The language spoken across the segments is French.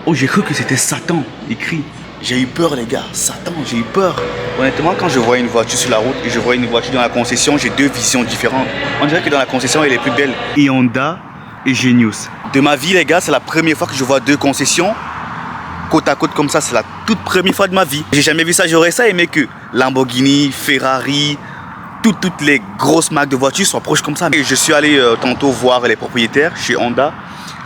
Oh, j'ai cru que c'était Satan écrit. J'ai eu peur les gars, Satan, j'ai eu peur. Honnêtement, quand je vois une voiture sur la route et je vois une voiture dans la concession, j'ai deux visions différentes. On dirait que dans la concession, elle est plus belle. Et Honda et Genius. De ma vie les gars, c'est la première fois que je vois deux concessions côte à côte comme ça, c'est la toute première fois de ma vie. J'ai jamais vu ça, j'aurais ça aimé que Lamborghini, Ferrari, toutes les grosses marques de voitures soient proches comme ça. Et je suis allé tantôt voir les propriétaires chez Honda.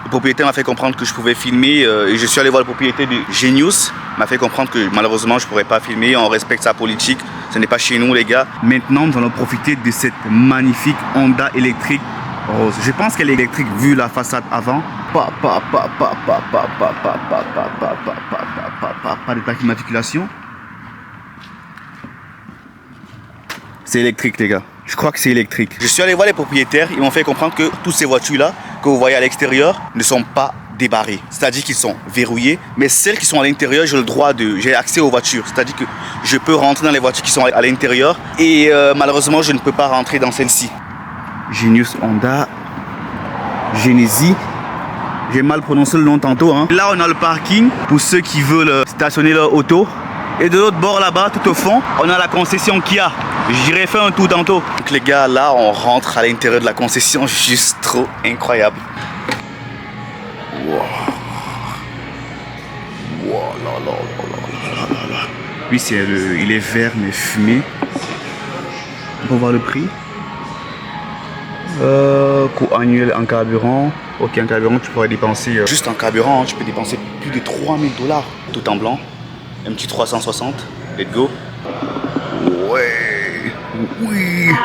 Le propriétaire m'a fait comprendre que je pouvais filmer et je suis allé voir le propriétaire de Genius. M'a fait comprendre que malheureusement je ne pourrais pas filmer, on respecte sa politique, ce n'est pas chez nous les gars. Maintenant nous allons profiter de cette magnifique Honda électrique rose. Je pense qu'elle est électrique vu la façade avant. Pas de plaque d'immatriculation. C'est électrique les gars. Je crois que c'est électrique. Je suis allé voir les propriétaires, ils m'ont fait comprendre que toutes ces voitures-là que vous voyez à l'extérieur ne sont pas débarrées. C'est-à-dire qu'ils sont verrouillés, mais celles qui sont à l'intérieur, j'ai accès aux voitures. C'est-à-dire que je peux rentrer dans les voitures qui sont à l'intérieur et malheureusement, je ne peux pas rentrer dans celle-ci. Genius Honda, Genesis. J'ai mal prononcé le nom tantôt. Hein. Là, on a le parking pour ceux qui veulent stationner leur auto. Et de l'autre bord là-bas, tout au fond, on a la concession Kia. J'irai faire un tour tantôt. Donc les gars, là, on rentre à l'intérieur de la concession. Juste trop incroyable. Wow. Wow, là, là, là, là, là, là. Lui, il est vert mais fumé. On peut voir le prix. Coût annuel en carburant. Ok, en carburant, tu pourrais dépenser... juste en carburant, tu peux dépenser plus de 3000 $. Tout en blanc. Un petit 360. Let's go. Ouais. Oui. Oui.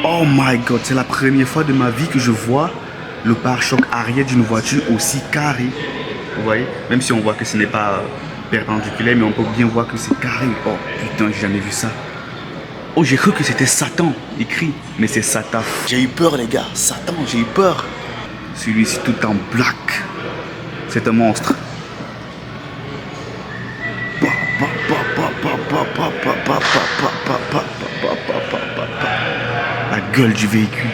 Oh my god, c'est la première fois de ma vie que je vois le pare-choc arrière d'une voiture aussi carré. Vous voyez? Même si on voit que ce n'est pas perpendiculaire, mais on peut bien voir que c'est carré. Oh putain, j'ai jamais vu ça. Oh, j'ai cru que c'était Satan écrit, mais c'est Satan. J'ai eu peur les gars, Satan, j'ai eu peur. Celui-ci tout en black. C'est un monstre. La gueule du véhicule.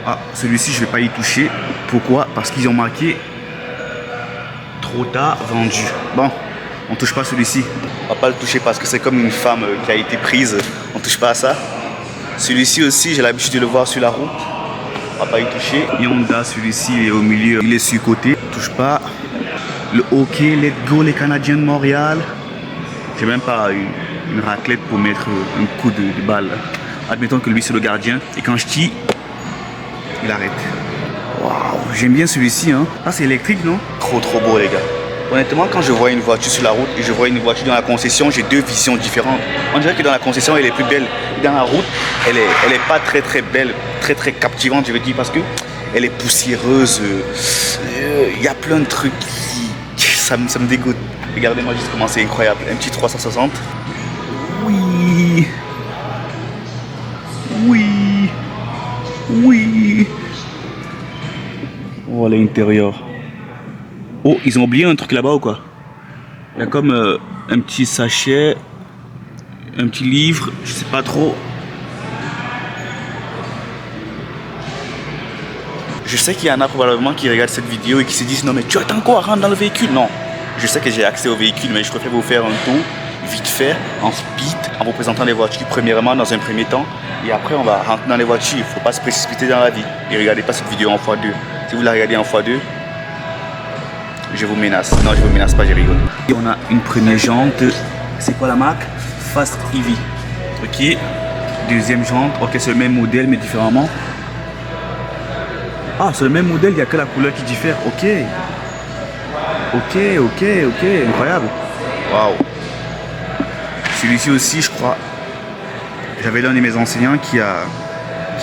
Ah, celui-ci, je ne vais pas y toucher. Pourquoi? Parce qu'ils ont marqué trop tard vendu. Bon, on touche pas celui-ci. On va pas le toucher parce que c'est comme une femme qui a été prise. On touche pas à ça. Celui-ci aussi, j'ai l'habitude de le voir sur la route. On va pas y toucher. Honda, celui-ci est au milieu, il est sur côté. Touche pas. Le OK, let's go les Canadiens de Montréal. J'ai même pas une raclette pour mettre un coup de balle. Admettons que lui c'est le gardien et quand je tire, il arrête. Waouh, j'aime bien celui-ci hein. Ah c'est électrique non? Trop beau les gars. Honnêtement quand je vois une voiture sur la route et je vois une voiture dans la concession, j'ai deux visions différentes. On dirait que dans la concession elle est plus belle. Dans la route, elle est pas très belle, très captivante je veux dire parce que elle est poussiéreuse. Il y a plein de trucs qui ça me dégoûte. Regardez-moi juste comment c'est incroyable. Un petit 360. Oui. Oui. Oui. Oh l'intérieur. Oh ils ont oublié un truc là-bas ou quoi? Il y a comme un petit sachet. Un petit livre. Je sais pas trop. Je sais qu'il y en a probablement qui regardent cette vidéo et qui se disent non mais tu attends quoi, rentre dans le véhicule. Non. Je sais que j'ai accès au véhicule, mais je préfère vous faire un tour vite fait, en speed, en vous présentant les voitures premièrement dans un premier temps. Et après, on va rentrer dans les voitures. Il ne faut pas se précipiter dans la vie. Et regardez pas cette vidéo en x2. Si vous la regardez en x2, je vous menace. Non, je vous menace pas, je rigole. Et on a une première jante. C'est quoi la marque? Fast EV. Ok. Deuxième jante. Ok, c'est le même modèle, mais différemment. Ah, c'est le même modèle, il n'y a que la couleur qui diffère. Ok. Ok, incroyable. Waouh. Celui-ci aussi, je crois. J'avais l'un de mes enseignants qui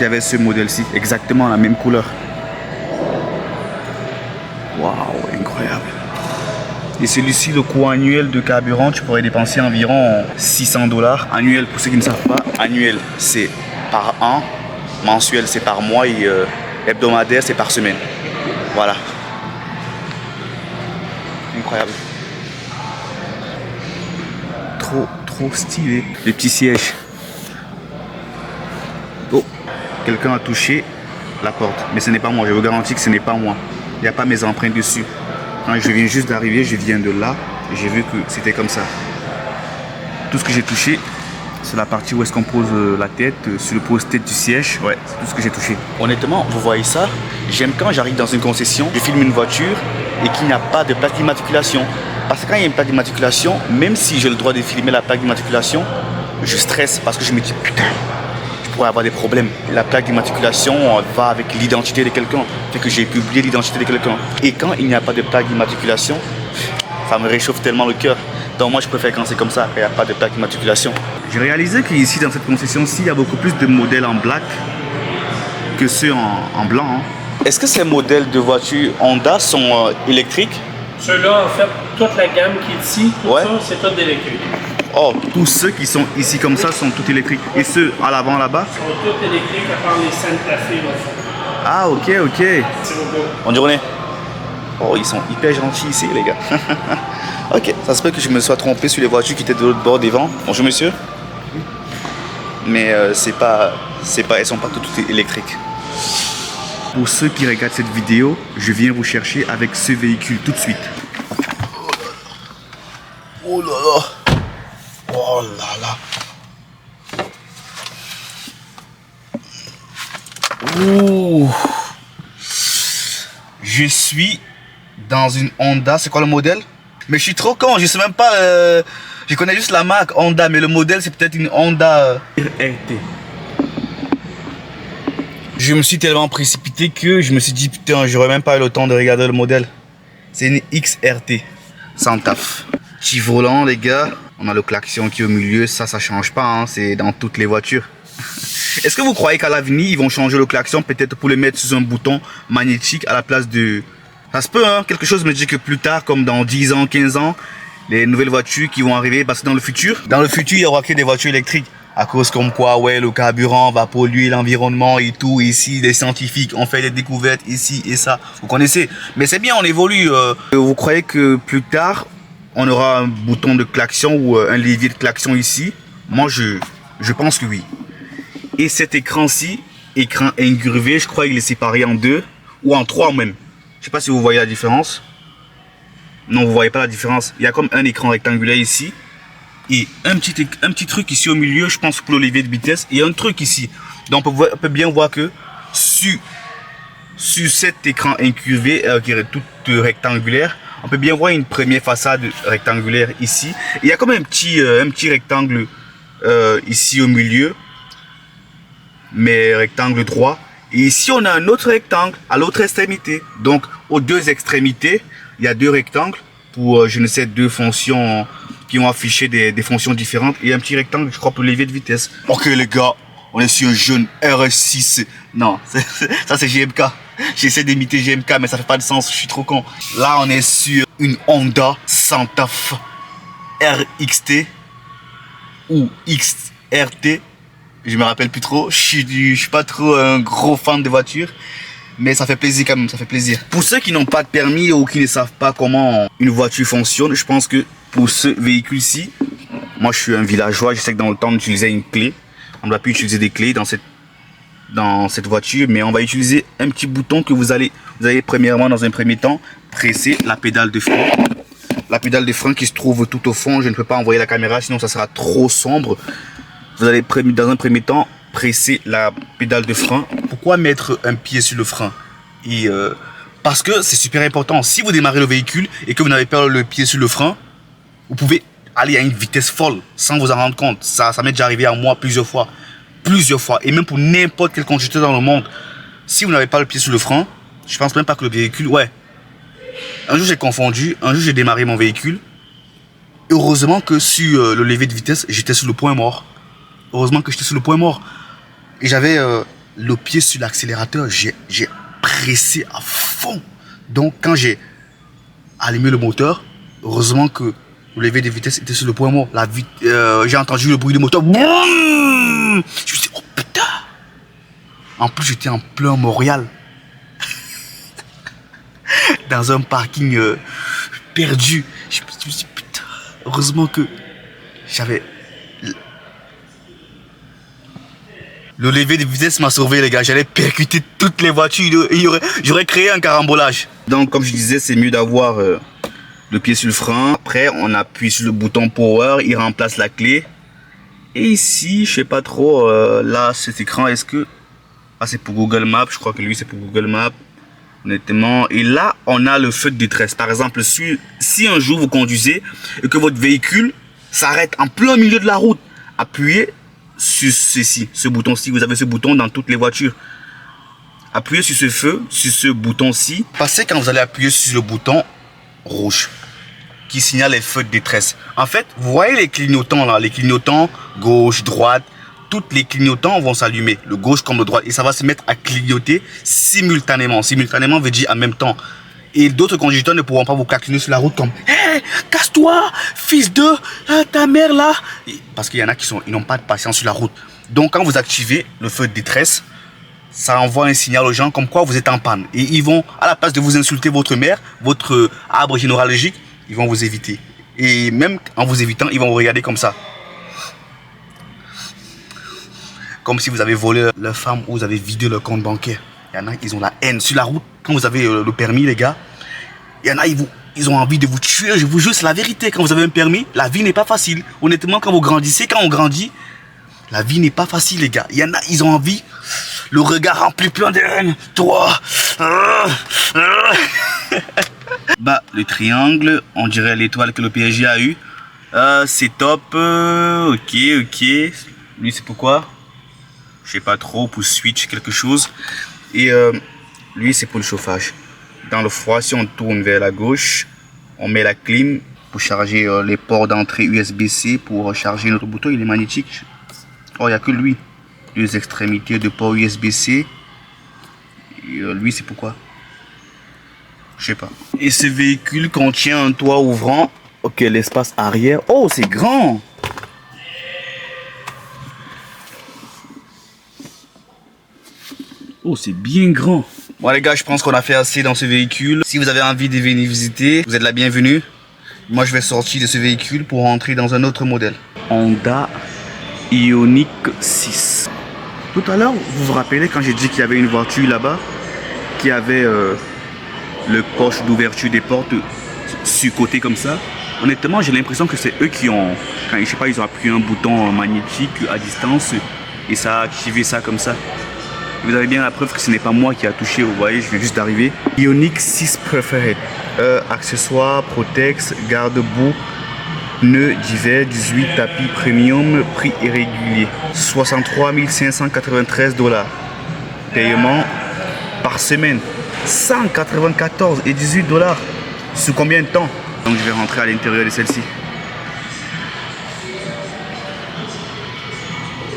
avait ce modèle-ci, exactement la même couleur. Waouh, incroyable. Et celui-ci, le coût annuel de carburant, tu pourrais dépenser environ 600 $. Annuel, pour ceux qui ne savent pas, annuel, c'est par an. Mensuel, c'est par mois et hebdomadaire, c'est par semaine. Voilà. Incroyable. Trop stylé. Les petits sièges. Oh, quelqu'un a touché la porte. Mais ce n'est pas moi, je vous garantis que ce n'est pas moi. Il n'y a pas mes empreintes dessus. Quand je viens juste d'arriver, je viens de là, j'ai vu que c'était comme ça. Tout ce que j'ai touché, c'est la partie où est-ce qu'on pose la tête, sur le pose-tête du siège. Ouais, c'est tout ce que j'ai touché. Honnêtement, vous voyez ça, j'aime quand j'arrive dans une concession, je filme une voiture et qu'il n'y a pas de plaque d'immatriculation. Parce que quand il y a une plaque d'immatriculation, même si j'ai le droit de filmer la plaque d'immatriculation, je stresse parce que je me dis putain, je pourrais avoir des problèmes. La plaque d'immatriculation va avec l'identité de quelqu'un, fait que j'ai publié l'identité de quelqu'un. Et quand il n'y a pas de plaque d'immatriculation, ça me réchauffe tellement le cœur. Donc moi je préfère quand c'est comme ça, il n'y a pas de plaque d'immatriculation. J'ai réalisé qu'ici dans cette concession-ci, il y a beaucoup plus de modèles en black que ceux en blanc. Hein. Est-ce que ces modèles de voitures Honda sont électriques? Ceux-là, en fait, toute la gamme qui est ici, tout ça, c'est tout électrique. Oh, tous ceux qui sont ici comme ça sont tous électriques. Et ceux à l'avant là-bas? Ils sont tous électriques à part les Santa Fe là. Ah, ok, ok. Bonne journée. Oh, ils sont hyper gentils ici, les gars. Ok, ça se peut que je me sois trompé sur les voitures qui étaient de l'autre bord des vents. Bonjour, monsieur. Mais elles sont pas toutes électriques. Pour ceux qui regardent cette vidéo, je viens vous chercher avec ce véhicule tout de suite. Oh là là. Oh là là. Ouh. Je suis dans une Honda. C'est quoi le modèle? Mais je suis trop con, je sais même pas. Je connais juste la marque Honda, mais le modèle c'est peut-être une Honda RT. Je me suis tellement précipité que je me suis dit putain, j'aurais même pas eu le temps de regarder le modèle. C'est une XRT, sans taf. Petit volant les gars, on a le klaxon qui est au milieu, ça change pas, hein, c'est dans toutes les voitures. Est-ce que vous croyez qu'à l'avenir ils vont changer le klaxon peut-être pour le mettre sur un bouton magnétique à la place de... Ça se peut, hein, quelque chose me dit que plus tard, comme dans 10 ans, 15 ans, les nouvelles voitures qui vont arriver, parce que dans le futur, il y aura que des voitures électriques. À cause comme quoi, ouais, le carburant va polluer l'environnement et tout. Ici, les scientifiques ont fait des découvertes ici et ça. Vous connaissez. Mais c'est bien, on évolue. Vous croyez que plus tard, on aura un bouton de klaxon ou un levier de klaxon ici? Moi, je pense que oui. Et cet écran-ci, écran incurvé, je crois qu'il est séparé en deux ou en trois même. Je sais pas si vous voyez la différence. Non, vous voyez pas la différence. Il y a comme un écran rectangulaire ici. Et un petit truc ici au milieu, je pense pour le levier de vitesse. Et un truc ici. Donc on peut bien voir que sur cet écran incurvé, qui est tout rectangulaire, on peut bien voir une première façade rectangulaire ici. Et il y a comme un petit rectangle ici au milieu. Mais rectangle droit. Et ici, on a un autre rectangle à l'autre extrémité. Donc, aux deux extrémités, il y a deux rectangles pour, je ne sais, deux fonctions qui vont afficher des fonctions différentes. Et un petit rectangle, je crois, pour le levier de vitesse. Ok, les gars, on est sur un jeune RS6. Non, ça, c'est GMK. J'essaie d'imiter GMK, mais ça fait pas de sens. Je suis trop con. Là, on est sur une Honda Santa Fe RXT ou XRT. Je me rappelle plus trop, je suis pas trop un gros fan de voitures, mais ça fait plaisir quand même, ça fait plaisir. Pour ceux qui n'ont pas de permis ou qui ne savent pas comment une voiture fonctionne, je pense que pour ce véhicule-ci, moi je suis un villageois, je sais que dans le temps on utilisait une clé. On ne doit plus utiliser des clés dans cette voiture, mais on va utiliser un petit bouton que vous allez premièrement dans un premier temps presser la pédale de frein. La pédale de frein qui se trouve tout au fond, je ne peux pas envoyer la caméra sinon ça sera trop sombre. Vous allez dans un premier temps presser la pédale de frein. Pourquoi mettre un pied sur le frein? Parce que c'est super important. Si vous démarrez le véhicule et que vous n'avez pas le pied sur le frein, vous pouvez aller à une vitesse folle sans vous en rendre compte. Ça m'est déjà arrivé à moi plusieurs fois. Et même pour n'importe quel conducteur dans le monde. Si vous n'avez pas le pied sur le frein, je pense même pas que le véhicule... Ouais. Un jour j'ai confondu. Un jour j'ai démarré mon véhicule. Heureusement que sur le levier de vitesse, j'étais sur le point mort. Heureusement que j'étais sur le point mort. Et j'avais le pied sur l'accélérateur. J'ai pressé à fond. Donc quand j'ai allumé le moteur, heureusement que le levier de vitesse était sur le point mort. J'ai entendu le bruit du moteur. Boum! Je me suis dit, oh putain! En plus, j'étais en plein Montréal. Dans un parking perdu. Je me suis dit, putain, heureusement que j'avais... Le lever de vitesse m'a sauvé, les gars. J'allais percuter toutes les voitures. J'aurais créé un carambolage. Donc, comme je disais, c'est mieux d'avoir le pied sur le frein. Après, on appuie sur le bouton power. Il remplace la clé. Et ici, je sais pas trop. Là, cet écran, est-ce que... Ah, c'est pour Google Maps. Je crois que lui, c'est pour Google Maps. Honnêtement. Et là, on a le feu de détresse. Par exemple, si un jour vous conduisez et que votre véhicule s'arrête en plein milieu de la route, appuyez sur ceci, ce bouton-ci. Vous avez ce bouton dans toutes les voitures. Appuyez sur ce feu, sur ce bouton-ci. Passez quand vous allez appuyer sur le bouton rouge qui signale les feux de détresse. En fait, vous voyez les clignotants là, les clignotants gauche, droite. Toutes les clignotants vont s'allumer, le gauche comme le droit, et ça va se mettre à clignoter simultanément. Simultanément veut dire en même temps. Et d'autres conducteurs ne pourront pas vous klaxonner sur la route comme hey, casse-toi, fils de ta mère là. Parce qu'il y en a qui n'ont pas de patience sur la route. Donc quand vous activez le feu de détresse, ça envoie un signal aux gens comme quoi vous êtes en panne. Et ils vont, à la place de vous insulter votre mère, votre arbre généalogique, ils vont vous éviter. Et même en vous évitant, ils vont vous regarder comme ça. Comme si vous avez volé leur femme ou vous avez vidé leur compte bancaire. Il y en a, ils ont la haine. Sur la route, quand vous avez le permis, les gars, il y en a, ils ont envie de vous tuer. Je vous jure, c'est la vérité. Quand vous avez un permis, la vie n'est pas facile. Honnêtement, quand vous grandissez, quand on grandit, la vie n'est pas facile, les gars. Il y en a, ils ont envie, le regard rempli plein de haine. Toi. Bah, le triangle, on dirait l'étoile que le PSG a eu. C'est top. Ok. Lui, c'est pourquoi? Je sais pas trop, pour switch quelque chose. Et lui, c'est pour le chauffage. Dans le froid, si on tourne vers la gauche, on met la clim pour charger les ports d'entrée USB-C pour recharger notre bouton. Il est magnétique. Oh, il n'y a que lui. Deux extrémités de port USB-C. Lui, c'est pourquoi? Je sais pas. Et ce véhicule contient un toit ouvrant. Ok, l'espace arrière. Oh, c'est grand! Oh, c'est bien grand. Bon les gars, je pense qu'on a fait assez dans ce véhicule. Si vous avez envie de venir visiter, vous êtes la bienvenue. Moi, je vais sortir de ce véhicule pour rentrer dans un autre modèle. Honda Ioniq 6. Tout à l'heure, vous vous rappelez quand j'ai dit qu'il y avait une voiture là-bas qui avait le coche d'ouverture des portes sur côté comme ça. Honnêtement, j'ai l'impression que c'est eux qui ont, quand je sais pas, ils ont appuyé un bouton magnétique à distance et ça a activé ça comme ça. Vous avez bien la preuve que ce n'est pas moi qui a touché, vous voyez, je viens juste d'arriver. Ioniq 6 Preferred. Accessoires, Protex, garde-boue, pneus divers, 18 tapis premium, prix irrégulier. 63 593 $. Paiement par semaine. 194 et 18 $. Sous combien de temps? Donc je vais rentrer à l'intérieur de celle-ci.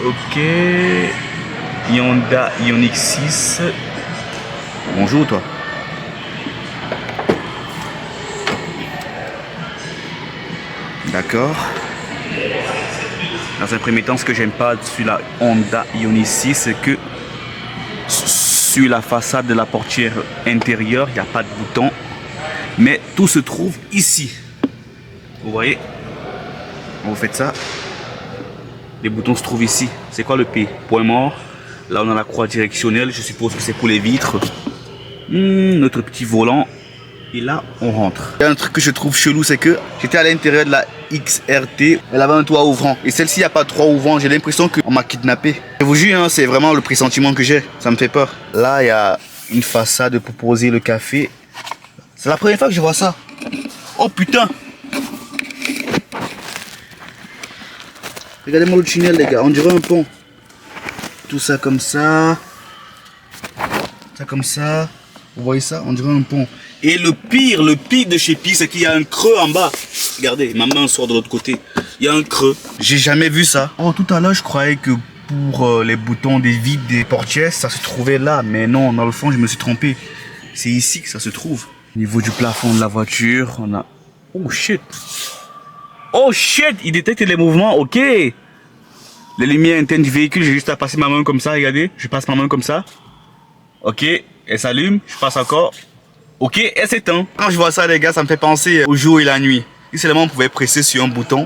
Ok. Honda Ioniq 6. Bonjour toi. D'accord. Dans un premier temps, ce que j'aime pas sur la Honda Ioniq 6, c'est que sur la façade de la portière intérieure, il n'y a pas de bouton. Mais tout se trouve ici. Vous voyez? Quand vous faites ça, les boutons se trouvent ici. C'est quoi le P? Point mort. Là, on a la croix directionnelle. Je suppose que c'est pour les vitres. Notre petit volant. Et là, on rentre. Il y a un truc que je trouve chelou, c'est que j'étais à l'intérieur de la XRT. Elle avait un toit ouvrant. Et celle-ci, il n'y a pas de toit ouvrant. J'ai l'impression qu'on m'a kidnappé. Je vous jure, hein, c'est vraiment le pressentiment que j'ai. Ça me fait peur. Là, il y a une façade pour poser le café. C'est la première fois que je vois ça. Oh putain! Regardez-moi le tunnel, les gars. On dirait un pont. Tout ça comme ça. Ça comme ça. Vous voyez ça? On dirait un pont. Et le pire de chez Pi, c'est qu'il y a un creux en bas. Regardez, ma main sort de l'autre côté. Il y a un creux. J'ai jamais vu ça. Oh, tout à l'heure, je croyais que pour les boutons des vides des portières, ça se trouvait là. Mais non, dans le fond, je me suis trompé. C'est ici que ça se trouve. Au niveau du plafond de la voiture, on a... Oh shit! Oh shit! Il détecte les mouvements, ok! Les lumières internes du véhicule, j'ai juste à passer ma main comme ça, regardez. Je passe ma main comme ça. Ok, elle s'allume, je passe encore. Ok, elle s'éteint. Quand je vois ça, les gars, ça me fait penser au jour et la nuit. Si seulement on pouvait presser sur un bouton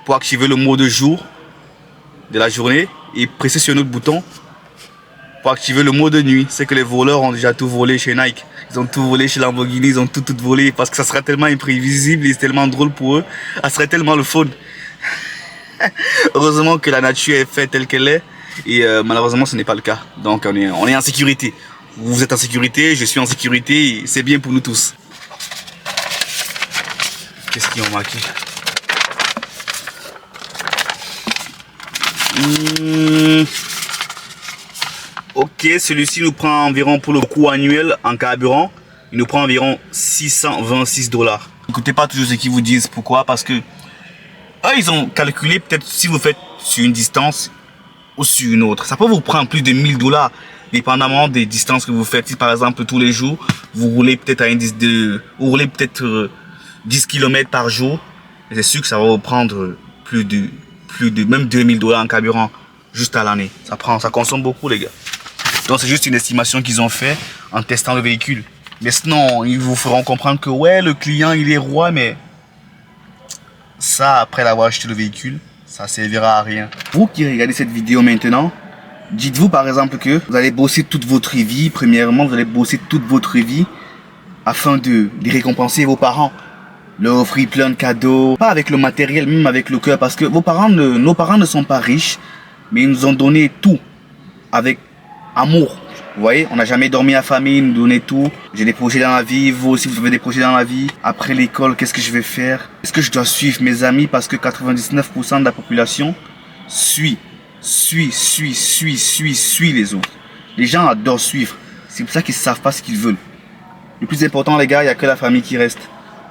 pour activer le mode jour, de la journée et presser sur un autre bouton pour activer le mode de nuit. C'est que les voleurs ont déjà tout volé chez Nike. Ils ont tout volé chez Lamborghini, ils ont tout volé parce que ça serait tellement imprévisible et c'est tellement drôle pour eux. Ça serait tellement le fun. Heureusement que la nature est faite telle qu'elle est et malheureusement ce n'est pas le cas. Donc on est en sécurité. Vous êtes en sécurité, je suis en sécurité et c'est bien pour nous tous. Qu'est-ce qu'ils ont marqué? Ok, celui-ci nous prend environ, pour le coût annuel en carburant, il nous prend environ 626 $. N'écoutez pas toujours ce qu'ils vous disent. Pourquoi? Parce que ils ont calculé peut-être si vous faites sur une distance ou sur une autre. Ça peut vous prendre plus de 1000 $, dépendamment des distances que vous faites. Si par exemple tous les jours, vous roulez peut-être à un indice de... Vous roulez peut-être 10 km par jour. C'est sûr que ça va vous prendre plus de même 2000 $ en carburant juste à l'année. Ça consomme beaucoup les gars. Donc c'est juste une estimation qu'ils ont fait en testant le véhicule. Mais sinon, ils vous feront comprendre que ouais, le client il est roi, mais ça, après l'avoir acheté le véhicule, ça servira à rien. Vous qui regardez cette vidéo maintenant, dites-vous par exemple que vous allez bosser toute votre vie. Premièrement, vous allez bosser toute votre vie afin de récompenser vos parents. Leur offrir plein de cadeaux, pas avec le matériel, même avec le cœur, parce que nos parents ne sont pas riches, mais ils nous ont donné tout avec amour. Vous voyez, on n'a jamais dormi affamé, ils nous donnaient tout. J'ai des projets dans la vie, vous aussi vous avez des projets dans la vie. Après l'école, qu'est-ce que je vais faire? Est-ce que je dois suivre mes amis? Parce que 99% de la population suit les autres. Les gens adorent suivre. C'est pour ça qu'ils ne savent pas ce qu'ils veulent. Le plus important les gars, il n'y a que la famille qui reste.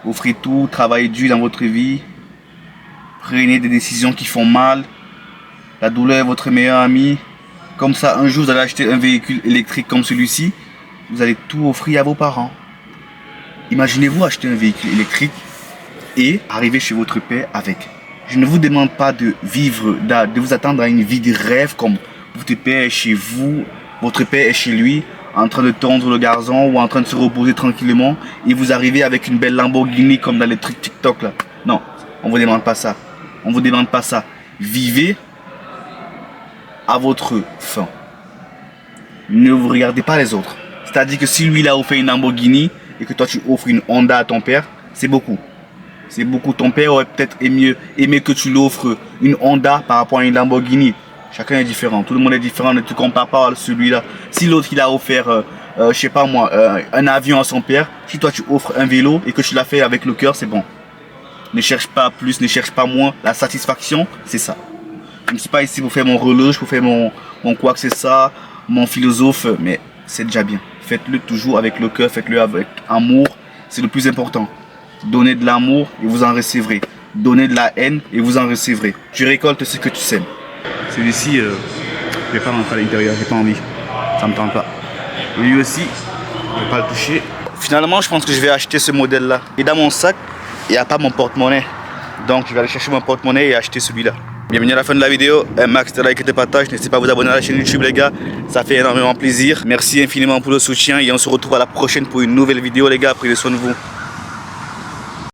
Offrez tout, travaillez dur dans votre vie. Prenez des décisions qui font mal. La douleur est votre meilleur ami. Comme ça, un jour, vous allez acheter un véhicule électrique comme celui-ci. Vous allez tout offrir à vos parents. Imaginez-vous acheter un véhicule électrique et arriver chez votre père avec. Je ne vous demande pas de vivre, de vous attendre à une vie de rêve comme votre père est chez vous, votre père est chez lui, en train de tondre le gazon ou en train de se reposer tranquillement et vous arrivez avec une belle Lamborghini comme dans les trucs TikTok là. Non, on ne vous demande pas ça. On ne vous demande pas ça. Vivez à votre fin. Ne vous regardez pas les autres. C'est-à-dire que si lui il a offert une Lamborghini et que toi tu offres une Honda à ton père, c'est beaucoup. C'est beaucoup. Ton père aurait peut-être aimé que tu l'offres une Honda par rapport à une Lamborghini. Chacun est différent. Tout le monde est différent. Ne te compare pas à celui-là. Si l'autre il a offert, je sais pas moi, un avion à son père, si toi tu offres un vélo et que tu l'as fait avec le cœur, c'est bon. Ne cherche pas plus, ne cherche pas moins. La satisfaction, c'est ça. Je ne suis pas ici pour faire mon relâche, pour faire mon quoi que c'est ça, mon philosophe, mais c'est déjà bien. Faites-le toujours avec le cœur, faites-le avec amour. C'est le plus important. Donnez de l'amour et vous en recevrez. Donnez de la haine et vous en recevrez. Tu récoltes ce que tu sèmes. Celui-ci, je ne vais pas rentrer à l'intérieur, j'ai pas envie. Ça me tente pas. Et lui aussi, je ne vais pas le toucher. Finalement, je pense que je vais acheter ce modèle-là. Et dans mon sac, il n'y a pas mon porte-monnaie. Donc, je vais aller chercher mon porte-monnaie et acheter celui-là. Bienvenue à la fin de la vidéo. Un max de like et de partage. N'hésitez pas à vous abonner à la chaîne YouTube, les gars. Ça fait énormément plaisir. Merci infiniment pour le soutien et on se retrouve à la prochaine pour une nouvelle vidéo, les gars. Prenez soin de vous.